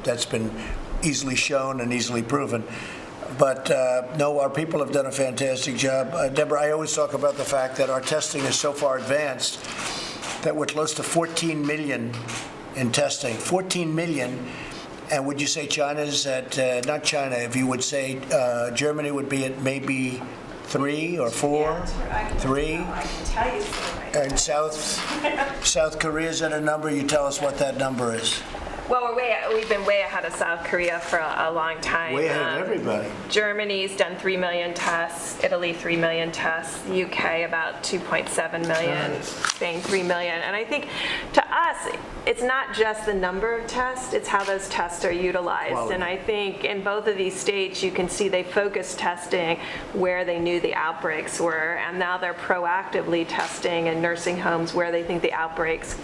That's been easily shown and easily proven. But no, our people have done a fantastic job. Deborah, I always talk about the fact that our testing is so far advanced that we're close to 14 million in testing. 14 million. And would you say China's at, not China, if you would say Germany would be at maybe 3 or 4? Yeah, 3? I can tell you so. And South Korea's at a number. You tell us what that number is. Well, we've been way ahead of South Korea for a long time. Way ahead of everybody. Germany's done 3 million tests, Italy 3 million tests, UK about 2.7 million, Spain 3 million. And I think to us, it's not just the number of tests, it's how those tests are utilized. Quality. And I think in both of these states, you can see they focused testing where they knew the outbreaks were, and now they're proactively testing in nursing homes where they think the outbreaks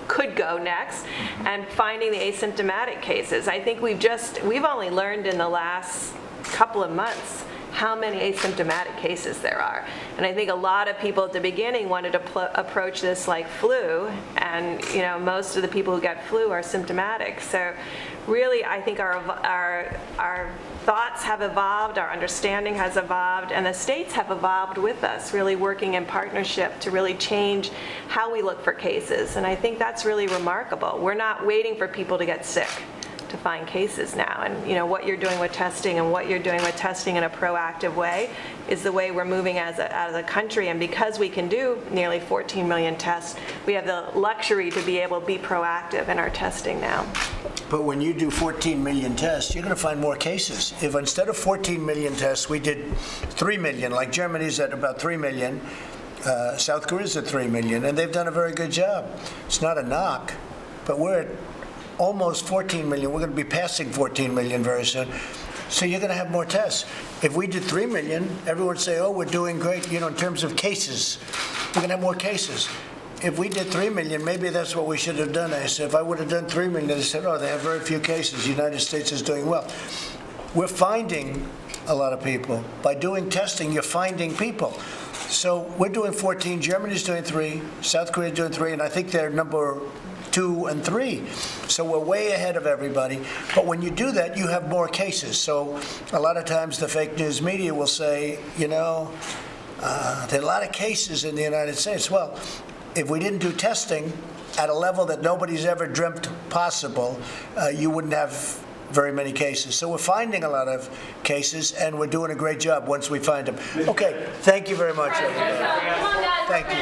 could go next, and finding the asymptomatic cases. I think we've only learned in the last couple of months how many asymptomatic cases there are. And I think a lot of people at the beginning wanted to approach this like flu, and most of the people who get flu are symptomatic. So really, I think our thoughts have evolved, our understanding has evolved, and the states have evolved with us, really working in partnership to really change how we look for cases. And I think that's really remarkable. As not waiting for people to get sick to find cases now. And what you're doing with testing and what you're doing with testing in a proactive way is the way we're moving as a country. And because we can do nearly 14 million tests, we have the luxury to be able to be proactive in our testing now. But when you do 14 million tests, you're going to find more cases. If instead of 14 million tests, we did 3 million, like Germany's at about 3 million, South Korea's at 3 million, and they've done a very good job. It's not a knock, but we're at almost 14 million. We're going to be passing 14 million very soon. So you're going to have more tests. If we did 3 million, everyone would say, oh, we're doing great, in terms of cases. We're going to have more cases. If we did 3 million, maybe that's what we should have done. I said, if I would have done 3 million, they said, oh, they have very few cases. The United States is doing well. We're finding a lot of people. By doing testing, you're finding people. So we're doing 14, Germany's doing 3, South Korea's doing 3, and I think they're number 2 and 3. So we're way ahead of everybody. But when you do that, you have more cases. So a lot of times the fake news media will say, there are a lot of cases in the United States. Well, if we didn't do testing at a level that nobody's ever dreamt possible, you wouldn't have very many cases. So we're finding a lot of cases, and we're doing a great job once we find them. Okay, thank you very much, everybody. Thank you.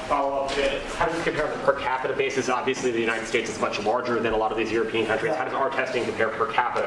Follow up to how does it compare on a per capita basis? Obviously, the United States is much larger than a lot of these European countries. How does our testing compare per capita